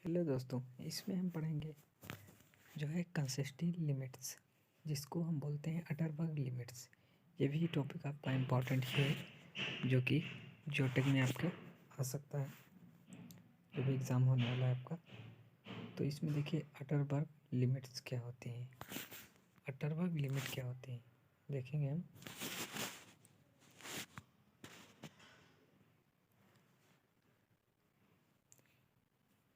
Hello दोस्तों, इसमें हम पढ़ेंगे जो है कंसिस्टेंट लिमिट्स, जिसको हम बोलते हैं अटरबर्ग लिमिट्स। ये भी टॉपिक आपका इम्पॉर्टेंट है, जो कि ज्योटेक में आपके आ सकता है, जो भी एग्ज़ाम होने वाला है आपका। तो इसमें देखिए अटरबर्ग लिमिट्स क्या होती हैं। अटरबर्ग लिमिट क्या होती हैं देखेंगे हम।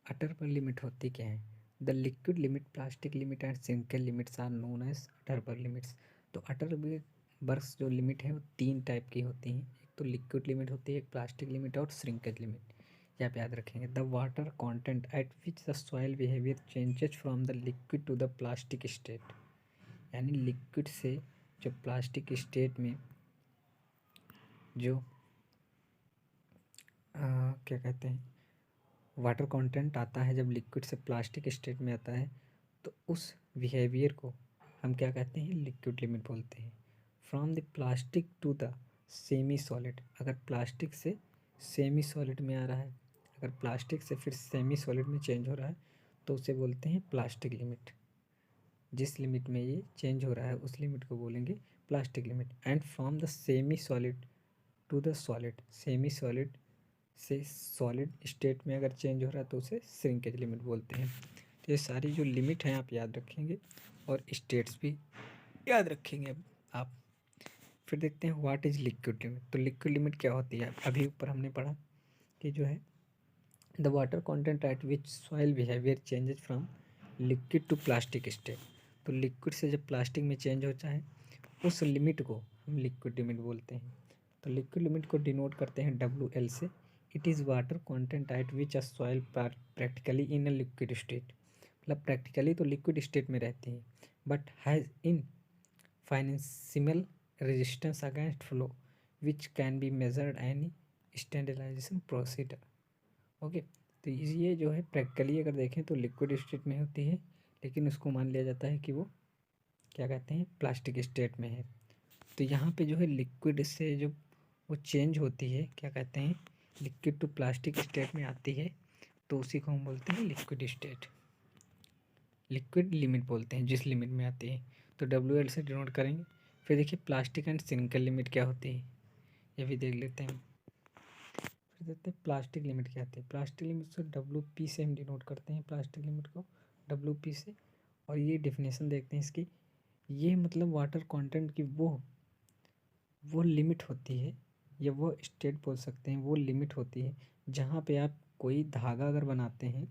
अटरबर्ग लिमिट होती क्या है? The liquid limit, plastic limit and shrinkage limits are known as Atterberg limits. तो अटरबर्ग्स जो लिमिट है वो तीन टाइप की होती हैं। एक तो लिक्विड लिमिट होती है, एक प्लास्टिक लिमिट और श्रिंकेज लिमिट। ये आप याद रखेंगे। The water content at which the soil behaviour changes from the liquid to the plastic state, यानी लिक्विड से जो प्लास्टिक स्टेट में जो क्या कहते हैं वाटर कंटेंट आता है, जब लिक्विड से प्लास्टिक स्टेट में आता है तो उस बिहेवियर को हम क्या कहते हैं? लिक्विड लिमिट बोलते हैं। From the plastic to the semi solid, अगर प्लास्टिक से सेमी सॉलिड में आ रहा है, अगर प्लास्टिक से फिर सेमी सॉलिड में चेंज हो रहा है तो उसे बोलते हैं प्लास्टिक लिमिट। जिस लिमिट में ये चेंज हो रहा है उस लिमिट को बोलेंगे plastic limit. And from the semi solid to the solid, semi solid से सॉलिड स्टेट में अगर चेंज हो रहा है तो उसे श्रिंकेज लिमिट बोलते हैं। तो ये सारी जो लिमिट हैं आप याद रखेंगे और स्टेट्स भी याद रखेंगे अब आप। फिर देखते हैं व्हाट इज़ लिक्विड लिमिट। तो लिक्विड लिमिट क्या होती है? अभी ऊपर हमने पढ़ा कि जो है the water content at which soil behaviour changes from liquid to plastic state. तो लिक्विड से जब प्लास्टिक में चेंज होता है उस लिमिट को हम लिक्विड लिमिट बोलते हैं। तो लिक्विड लिमिट को डिनोट करते हैं WL से। It is water content at which a soil practically in a liquid state, मतलब प्रैक्टिकली तो लिक्विड स्टेट में रहती है but has in financial resistance against flow which can be measured any standardization procedure. Okay, तो ये जो है practically अगर देखें तो लिक्विड स्टेट में होती है, लेकिन उसको मान लिया जाता है कि वो क्या कहते हैं प्लास्टिक स्टेट में है। तो यहाँ पे जो है लिक्विड से जो वो चेंज होती है, क्या कहते हैं लिक्विड टू प्लास्टिक स्टेट में आती है, तो उसी को हम बोलते हैं लिक्विड स्टेट, लिक्विड लिमिट बोलते हैं जिस लिमिट में आती है। तो WL से डिनोट करेंगे। फिर देखिए प्लास्टिक एंड सिंकल लिमिट क्या होती है, ये भी देख लेते हैं। फिर देखते हैं प्लास्टिक लिमिट क्या आती है। प्लास्टिक लिमिट से WP से हम डिनोट करते हैं प्लास्टिक लिमिट को, WP से। और ये डिफिनेशन देखते हैं इसकी। ये मतलब वाटर कंटेंट की वो लिमिट होती है, या वो स्टेट बोल सकते हैं, वो लिमिट होती है जहाँ पे आप कोई धागा अगर बनाते हैं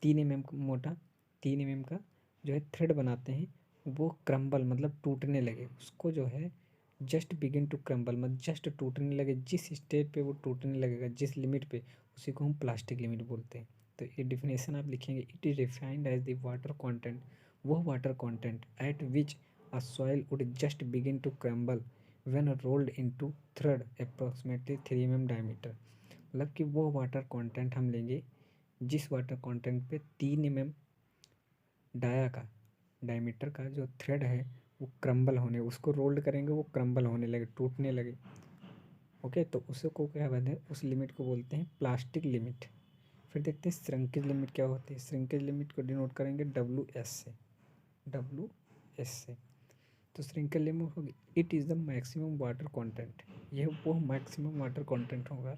3 mm मोटा, 3 mm का जो है थ्रेड बनाते हैं, वो क्रम्बल मतलब टूटने लगे, उसको जो है जस्ट बिगिन टू क्रम्बल मतलब जस्ट टूटने लगे, जिस स्टेट पे वो टूटने लगेगा जिस लिमिट पे, उसी को हम प्लास्टिक लिमिट बोलते हैं। तो ये डिफिनेशन आप लिखेंगे। It is defined as the water content, वो water content at which a soil would just begin to crumble when rolled into thread approximately 3 mm diameter. मतलब कि वो वाटर कंटेंट हम लेंगे जिस वाटर कंटेंट पे 3 mm डाया का diameter का जो थ्रेड है वो क्रम्बल होने, उसको रोल्ड करेंगे वो क्रम्बल होने लगे, टूटने लगे। ओके, तो उसको क्या बोलते हैं, उस लिमिट को बोलते हैं प्लास्टिक लिमिट। फिर देखते हैं श्रिंकेज लिमिट क्या होती है। श्रिंकेज लिमिट को डिनोट करेंगे WS से, WS से। तो श्रिंकेज लिमिट होगी it is the maximum water content, यह वो मैक्सिमम वाटर कंटेंट होगा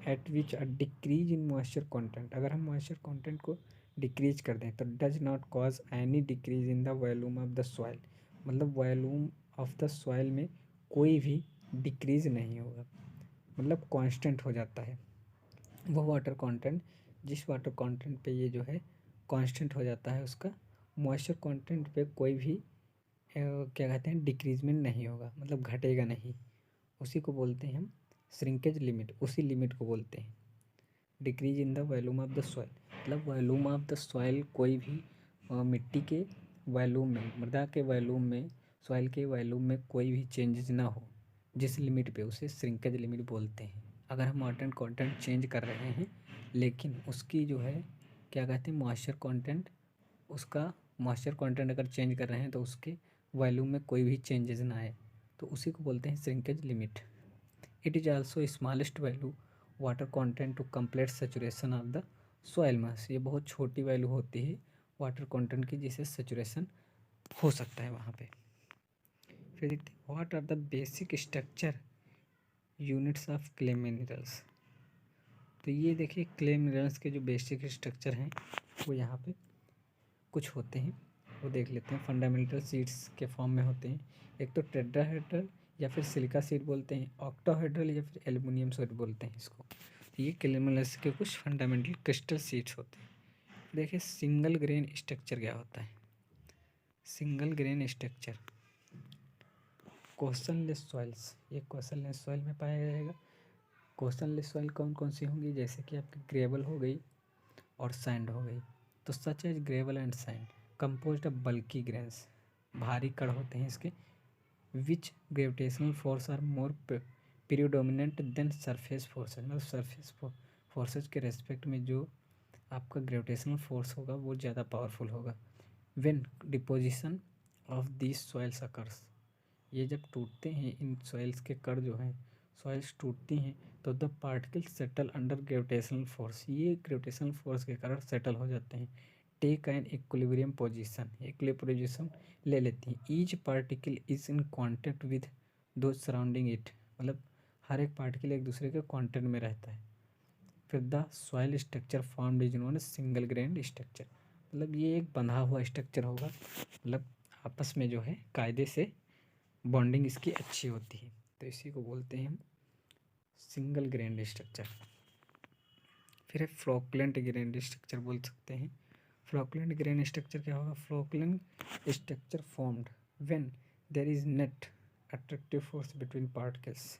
eight which a decrease in moisture content, अगर हम मॉइस्चर कंटेंट को डिक्रीज कर दें तो does not cause any decrease in the volume of the soil, मतलब वॉल्यूम ऑफ द सॉइल में कोई भी डिक्रीज नहीं होगा, मतलब कांस्टेंट हो जाता है वो वाटर कंटेंट, जिस वाटर कंटेंट पे ये जो है कांस्टेंट हो जाता है, उसका मॉइस्चर कंटेंट पे कोई भी क्या कहते हैं डिक्रीजमेंट नहीं होगा, मतलब घटेगा नहीं। उसी को बोलते हैं हम श्रिंकेज लिमिट, उसी लिमिट को बोलते हैं decrease in the volume of the soil, मतलब वॉल्यूम ऑफ द सॉइल कोई भी मिट्टी के वॉल्यूम में, मृदा के वॉल्यूम में, सॉइल के वॉल्यूम में कोई भी चेंजेस ना हो जिस लिमिट पे, उसे श्रिंकेज लिमिट बोलते हैं। अगर हम वाटर कंटेंट चेंज कर रहे हैं लेकिन उसकी जो है क्या कहते हैं मॉइस्चर कंटेंट, उसका मॉइस्चर कंटेंट अगर चेंज कर रहे हैं तो उसके वॉल्यूम में कोई भी चेंजेस ना आए, तो उसी को बोलते हैं shrinkage limit. It is also smallest value water content to complete saturation of the soil mass, ये बहुत छोटी वैल्यू होती है वाटर कंटेंट की, जिससे सेचुरेशन हो सकता है वहाँ पे। फिर देखते हैं what are the basic structure units of clay minerals. तो ये देखिए क्ले मिनरल्स के जो बेसिक स्ट्रक्चर हैं वो यहाँ पे कुछ होते हैं, वो देख लेते हैं। फंडामेंटल सीड्स के फॉर्म में होते हैं। एक तो टेट्राहेड्रल या फिर सिलिका सीड बोलते हैं, ऑक्टाहेड्रल या फिर एल्युमिनियम सीड बोलते हैं इसको। तो ये क्ले मिनरल्स के कुछ फंडामेंटल क्रिस्टल सीड्स होते हैं। देखिए सिंगल ग्रेन स्ट्रक्चर क्या होता है। सिंगल ग्रेन स्ट्रक्चर क्वेश्चनलेस सॉइल्स, ये क्वेश्चनलेस सॉइल में पाया जाएगा। क्वेश्चनलेस सॉइल कौन कौन सी होंगी, जैसे कि आपकी ग्रेवल हो गई और सैंड हो गई। तो such as gravel and sand composed of bulky grains, भारी कण होते हैं इसके, which gravitational force are more predominant than surface forces, मतलब सरफेस फोर्सेज के रेस्पेक्ट में जो आपका ग्रेविटेशनल फोर्स होगा वो ज़्यादा पावरफुल होगा। When deposition of these soils occurs, ये जब टूटते हैं इन सॉइल्स के कण जो हैं, सॉइल्स टूटती हैं तो the particle settle under gravitational force, ये ग्रेविटेशनल फोर्स के कारण सेटल हो जाते हैं। Take an equilibrium position, equilibrium position ले लेती हैं। Each particle is in contact with those surrounding it, मतलब हर एक पार्टिकल एक दूसरे के कांटेक्ट में रहता है। फिर the soil structure formed is known as single grain structure, मतलब ये एक बंधा हुआ स्ट्रक्चर होगा, मतलब आपस में जो है कायदे से बॉन्डिंग इसकी अच्छी होती है, तो इसी को बोलते हैं हम सिंगल ग्रेन स्ट्रक्चर। फिर है फ्लोक्लेंट ग्रेन स्ट्रक्चर बोल सकते हैं। फ्लोक्लेंट ग्रेन स्ट्रक्चर क्या होगा, flocculent structure formed when there is net attractive force between particles,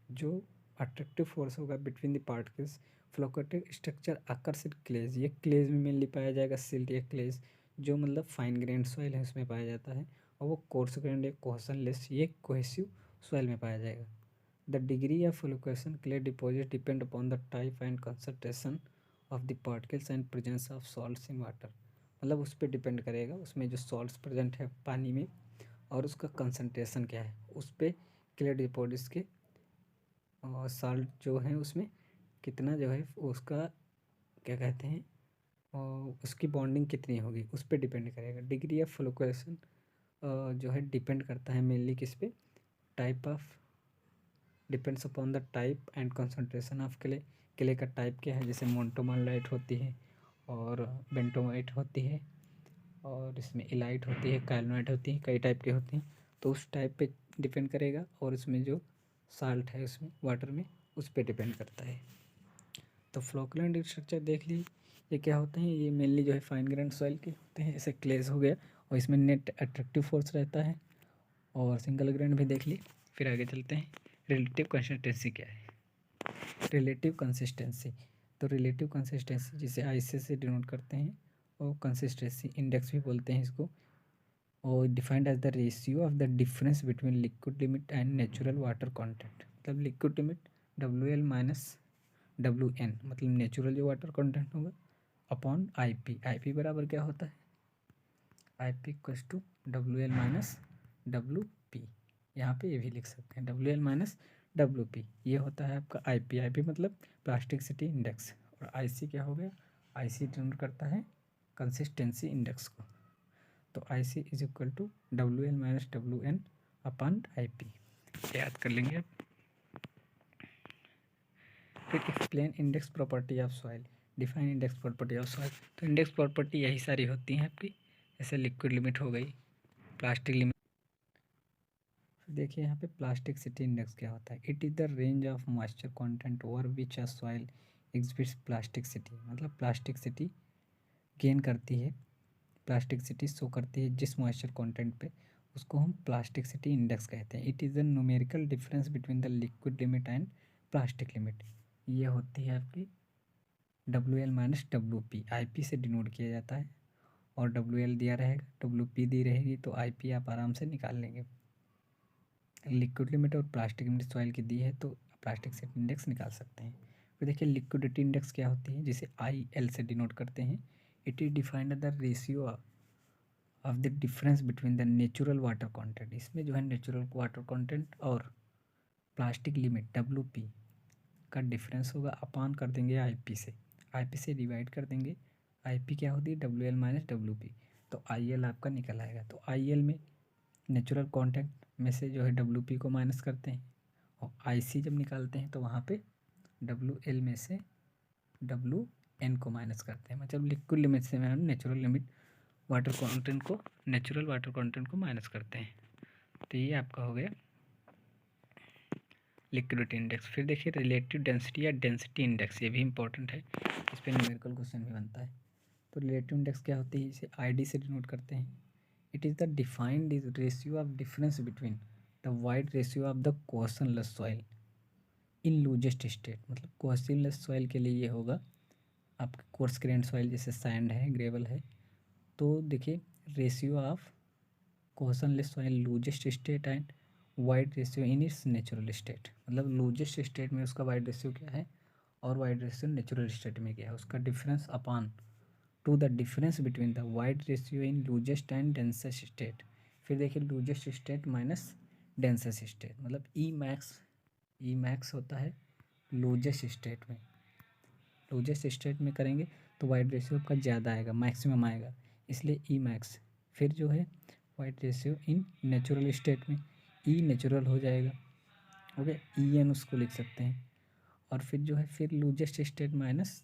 जो अट्रैक्टिव फोर्स होगा between the particles. Flocculent structure occurs in clays, ये क्लेज में मेनली पाया जाएगा, सिल्ट या क्लेज जो मतलब फाइन ग्रेन सॉइल है उसमें पाया जाता है, और वो कोर्स ग्रेन या कोहेशनलेस ये कोहेसिव सॉइल में पाया जाएगा। The degree of flocculation clay deposit depend upon the type and concentration of the particles and presence of salts in water, मतलब उस पर डिपेंड करेगा, उसमें जो सॉल्ट्स प्रेजेंट है पानी में और उसका कंसंट्रेशन क्या है, उस पर क्ले डिपॉजिट्स के और साल्ट जो है उसमें कितना जो है उसका क्या कहते हैं, और उसकी बॉन्डिंग कितनी होगी उस पर डिपेंड करेगा। डिग्री ऑफ फ्लोक्लेशन जो है डिपेंड करता है मेनली किस पे, type of, depends upon the type and concentration of clay, clay का टाइप क्या है, जैसे मोन्टोमोलाइट होती है और बेंटोमाइट होती है और इसमें इलाइट होती है, काइलोनाइट होती है, कई टाइप के होते हैं, तो उस टाइप पे डिपेंड करेगा, और इसमें जो साल्ट है उसमें वाटर में उस पर डिपेंड करता है। तो फ्लोक्लेंट स्ट्रक्चर देख ली, ये क्या होते हैं, ये मेनली जो है फाइन ग्रेन सॉइल के होते हैं, जैसे क्लेज हो गया और इसमें नेट अट्रैक्टिव फोर्स रहता है, और सिंगल ग्रेन भी देख ली। फिर आगे चलते हैं, रिलेटिव कंसिस्टेंसी क्या है। रिलेटिव कंसिस्टेंसी, तो रिलेटिव कंसिस्टेंसी जिसे आईसी से डिनोट करते हैं और कंसिस्टेंसी इंडेक्स भी बोलते हैं इसको, और defined as the ratio of the difference between liquid limit and natural water content, मतलब liquid limit WL minus WN, मतलब नेचुरल जो वाटर कंटेंट होगा अपॉन IP बराबर क्या होता है, IP equals to WL minus WP, यहाँ पे ये भी लिख सकते हैं WL माइनस WP, ये होता है आपका IP मतलब प्लास्टिसिटी इंडेक्स, और IC क्या हो गया, IC डिनोट करता है कंसिस्टेंसी इंडेक्स को, तो IC is equal to WL minus WN upon IP, याद कर लेंगे आप। फिर explain index property of soil, define index property of soil, तो इंडेक्स प्रॉपर्टी यही सारी होती हैं आपकी, जैसे लिक्विड लिमिट हो गई, प्लास्टिक लिमिट। देखिए यहाँ पे प्लास्टिक सिटी इंडेक्स क्या होता है, it is the range of moisture content over which a soil exhibits plastic city, मतलब प्लास्टिक सिटी गेन करती है, प्लास्टिक सिटी शो करती है जिस मॉइस्चर कंटेंट पे, उसको हम प्लास्टिक सिटी इंडेक्स कहते हैं। It is the numerical difference between the liquid limit and plastic limit, ये होती है आपकी WL माइनस WP, IP से डिनोट किया जाता है, और WL दिया रहेगा, WP दी रहेगी, तो IP आप आराम से निकाल लेंगे। लिक्विड लिमिट और प्लास्टिक लिमिट सॉइल की दी है तो प्लास्टिक सेट इंडेक्स निकाल सकते हैं। फिर देखिए लिक्विडिटी इंडेक्स क्या होती है, जिसे IL से डिनोट करते हैं। It is defined the ratio of the difference between the natural water content, इसमें जो है नेचुरल वाटर कंटेंट और प्लास्टिक लिमिट WP का डिफरेंस होगा, अपान कर देंगे IP से। IP से डिवाइड कर देंगे। IP क्या होती है, WL माइनस WP, तो IL आपका निकल आएगा। तो IL में नेचुरल कांटेक्ट में से जो है WP को माइनस करते हैं, और IC जब निकालते हैं तो वहाँ पे WL में से WN को माइनस करते हैं, मतलब लिक्विड लिमिट से हम नेचुरल लिमिट वाटर कंटेंट को, नेचुरल वाटर कंटेंट को माइनस करते हैं। तो ये आपका हो गया लिक्विडिटी इंडेक्स। फिर देखिए रिलेटिव डेंसिटी या डेंसिटी इंडेक्स, ये भी इंपॉर्टेंट है, इस पर न्यूमेरिकल क्वेश्चन भी बनता है। तो रिलेटिव इंडेक्स क्या होती है, इसे ID से डिनोट करते हैं। It is the defined ratio of difference between the void ratio of the क्वेश्चनलेस soil in loosest state. मतलब क्वेश्चनलेस सॉइल के लिए ये होगा, आपका कोर्स ग्रेन सॉइल जैसे सैंड है, ग्रेवल है, तो देखिए ratio of क्वेश्चनलेस soil loosest state and void ratio in its natural state. मतलब लूजेस्ट स्टेट में उसका वाइड रेशियो क्या है और वाइड रेशियो नेचुरल स्टेट में क्या है, उसका difference upon two the difference between the void ratio in loosest and densest state. फिर देखिए loosest state minus densest state, मतलब ई मैक्स होता है लूजेस्ट स्टेट में। लूजेस्ट स्टेट में करेंगे तो वाइड रेशियो आपका ज़्यादा आएगा, मैक्सिमम आएगा, इसलिए ई मैक्स। फिर जो है void ratio in natural state में ई नेचुरल हो जाएगा, ओके, ई एन उसको लिख सकते हैं। और फिर जो है फिर loosest state minus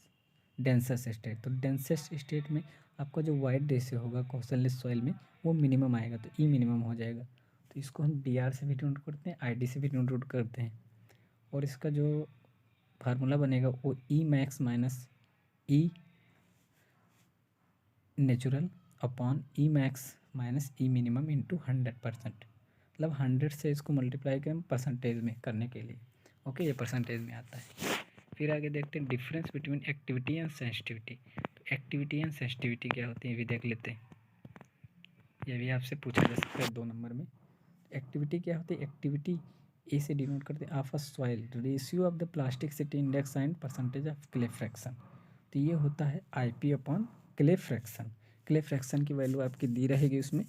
densest state, तो डेंसेस्ट स्टेट में आपका जो वाइड रेशियो होगा क्वेश्चनलेस सॉइल में वो मिनिमम आएगा, तो ई मिनिमम हो जाएगा। तो इसको हम DR से भी नोट करते हैं, ID से भी नोट करते हैं, और इसका जो फार्मूला बनेगा वो ई मैक्स माइनस ई natural upon E max minus ई मिनिमम इंटू 100%। मतलब 100 से इसको मल्टीप्लाई करें परसेंटेज में करने के लिए, ओके, ये परसेंटेज में आता है। फिर आगे देखते हैं difference between activity and sensitivity. तो एक्टिविटी एंड सेंसिटिविटी क्या होती है ये भी देख लेते हैं, ये भी आपसे पूछा जा सकता है 2 नंबर में। एक्टिविटी क्या होती है, एक्टिविटी ए से डिनोट करते हैं of a soil ratio of the plasticity index and percentage of clay fraction. तो ये होता है IP upon clay fraction. Clay fraction की वैल्यू आपकी दी रहेगी उसमें,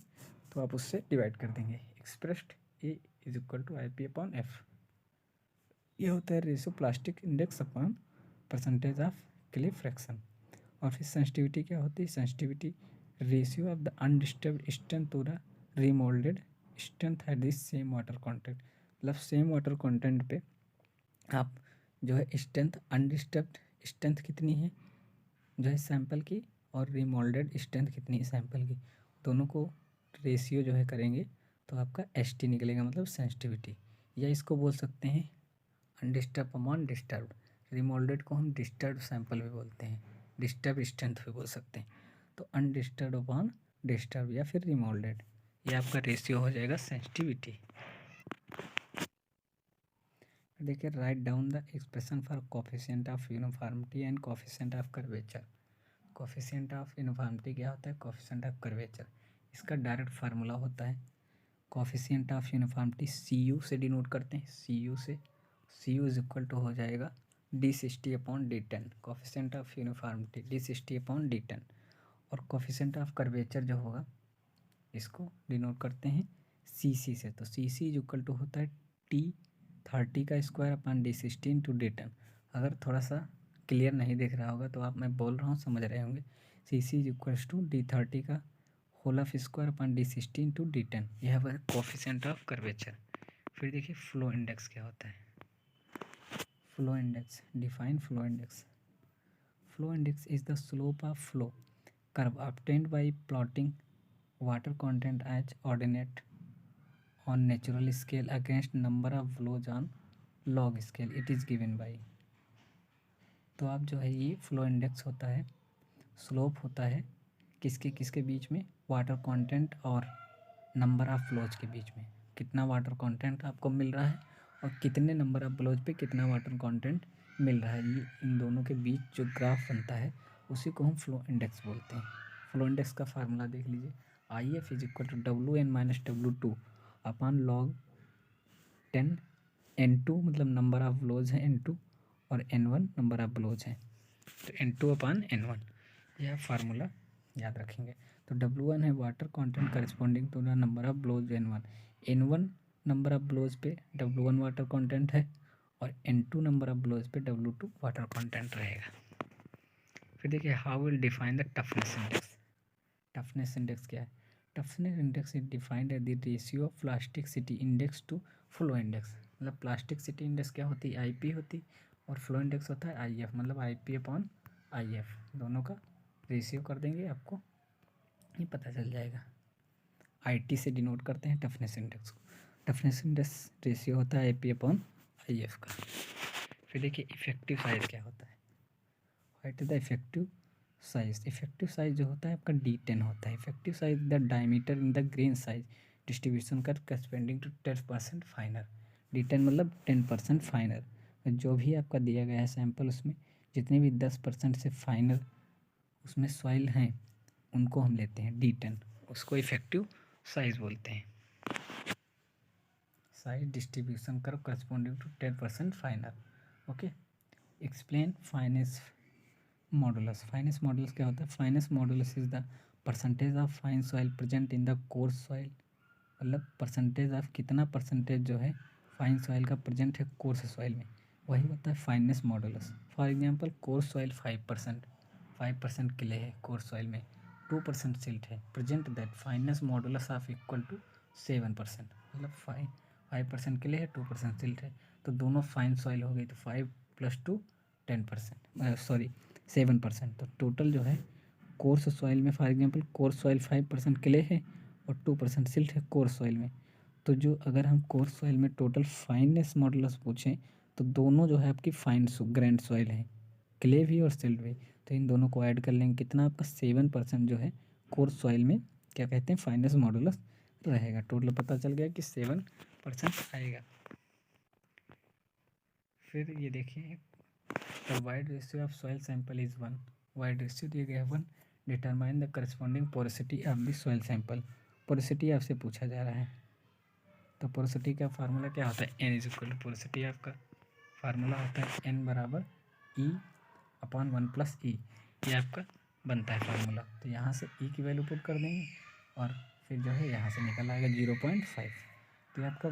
तो आप उससे डिवाइड कर देंगे। Expressed A is equal to IP upon F। ये होता है ratio plastic index upon percentage of clay fraction. और फिर सेंसिटिविटी क्या होती है, sensitivity ratio of the undisturbed strength to the remoulded strength at this same water content. मतलब same water content पे आप जो है स्ट्रेंथ, अनडिस्टर्ब्ड स्ट्रेंथ कितनी है जो है सैंपल की, और रिमोल्डेड स्ट्रेंथ कितनी है सैंपल की, दोनों को रेशियो जो है करेंगे तो आपका ST निकलेगा, मतलब सेंसिटिविटी। या इसको बोल सकते हैं अनडिस्टर्ब अपॉन डिस्टर्ब। रिमोल्डेड को हम डिस्टर्ब सैंपल भी बोलते हैं, डिस्टर्ब स्ट्रेंथ भी बोल सकते हैं। तो अनडिस्टर्ब अपॉन डिस्टर्ब या फिर रिमोल्डेड, ये आपका रेशियो हो जाएगा सेंसिटिविटी। देखिए write down the expression for coefficient of uniformity and coefficient of curvature. Coefficient of uniformity क्या होता है, कोफिशिएंट ऑफ कर्वेचर, इसका डायरेक्ट फार्मूला होता है कोफिशिएंट ऑफ यूनिफॉर्मिटी CU से डिनोट करते हैं, CU से, CU इज इक्वल टू हो जाएगा D60 upon D10। Coefficient of uniformity D60 upon D10। और कोफिशिएंट ऑफ कर्वेचर जो होगा इसको डिनोट करते हैं CC से, तो CC इज इक्वल टू होता है T30 का square upon D60 into D10। अगर थोड़ा सा क्लियर नहीं दिख रहा होगा तो आप, मैं बोल रहा हूँ समझ रहे होंगे, CC is equals to D30 का whole of square upon D60 into D10, यह है कोफिशिएंट ऑफ कर्वेचर। फिर देखिए फ्लो इंडेक्स क्या होता है। Flow index, define flow index. Flow index is the slope of flow curve obtained by plotting water content as ordinate on natural scale against number of flows on log scale, it is given by। तो आप जो है ये flow index होता है, slope होता है किसके किसके बीच में, वाटर कंटेंट और नंबर ऑफ फ्लोज के बीच में, कितना वाटर कंटेंट आपको मिल रहा है और कितने नंबर ऑफ फ्लोज पे कितना वाटर कंटेंट मिल रहा है, ये इन दोनों के बीच जो ग्राफ बनता है उसी को हम फ्लो इंडेक्स बोलते हैं। फ्लो इंडेक्स का फार्मूला देख लीजिए, IF is equal to WN minus W2 upon log 10 N2, मतलब नंबर ऑफ फ्लोज है N2, और N1 नंबर ऑफ फ्लोज हैं, तो N2 अपॉन N1, यह फार्मूला याद रखेंगे। तो W1 है water content corresponding to the number of blows N1। N1 number of blows पे W1 वाटर कंटेंट है, और N2 नंबर ऑफ ब्लोज पे W2 वाटर कंटेंट रहेगा। फिर देखिए how will define the toughness index. Toughness index क्या है? Toughness index is defined as the ratio of plasticity index to flow index. मतलब plasticity index क्या होती है? आईपी होती, और फ्लो इंडेक्स होता है आईएफ, मतलब आईपी अपॉन आईएफ, दोनों का रेशियो कर देंगे, आपको ये पता चल जाएगा। आईटी से डिनोट करते हैं टफनेस इंडेक्स को। टफनेस इंडेक्स रेशियो होता है आईपी अपॉन आईएफ का। फिर देखिए इफेक्टिव साइज क्या होता है? What is the effective size? Effective size जो होता है आपका D10 होता है। Effective size the diameter in the grain size distribution कर करस्पेंडिंग टू 10% फाइनर। D10 मतलब 10% फाइनर। जो भी आपका दिया गया है सैंपल, उसमें जितने भी 10% से फाइनर उसमें सॉइल हैं, उनको हम लेते हैं D10, उसको इफेक्टिव साइज बोलते हैं। साइज डिस्ट्रीब्यूशन कर corresponding to 10% finer. Okay, explain fineness modulus. Fineness modulus क्या होता है? Fineness modulus is the percentage of fine soil present in the coarse soil. मतलब परसेंटेज ऑफ कितना परसेंटेज जो है फाइन सॉइल का प्रेजेंट है कोर्स सॉइल में, वही होता है fineness modulus. For example coarse soil 5%, 5% clay है कोर्स सॉइल में, 2% सिल्ट है, present that finance modulus of equal to 7%। मतलब 5% क्ले है, 2% सिल्ट है, तो दोनों फाइन सॉइल हो गई, तो 5 + 2 10%, सॉरी 7%। तो टोटल जो है कोर्स सॉइल में, for example coarse soil 5% clay है और 2% सिल्ट है कोर्स सॉइल में। तो जो अगर हम कोर्स सॉइल में टोटल फाइननेस मॉडुलस पूछें, तो दोनों जो है आपकी फाइन ग्रैंड सॉइल है, क्ले भी और सिल्ट भी, तो इन दोनों को ऐड कर लेंगे, कितना आपका 7% जो है कोर्स सॉइल में क्या कहते हैं फाइननेस मॉडुलस रहेगा। टोटल पता चल गया कि 7% आएगा। फिर ये देखिए the void ratio of soil sample is 1। Void ratio दिया गया है 1। Determine the corresponding porosity of the soil sample. Porosity आपसे पूछा जा रहा है, तो पोरोसिटी का फार्मूला क्या होता है? N is equal to, porosity आपका फार्मूला होता है N बराबर E/1 + E। ये आपका बनता है फार्मूला। तो यहाँ से E की वैल्यू पुट कर देंगे और फिर जो है यहाँ से निकल आएगा 0.5। तो ये आपका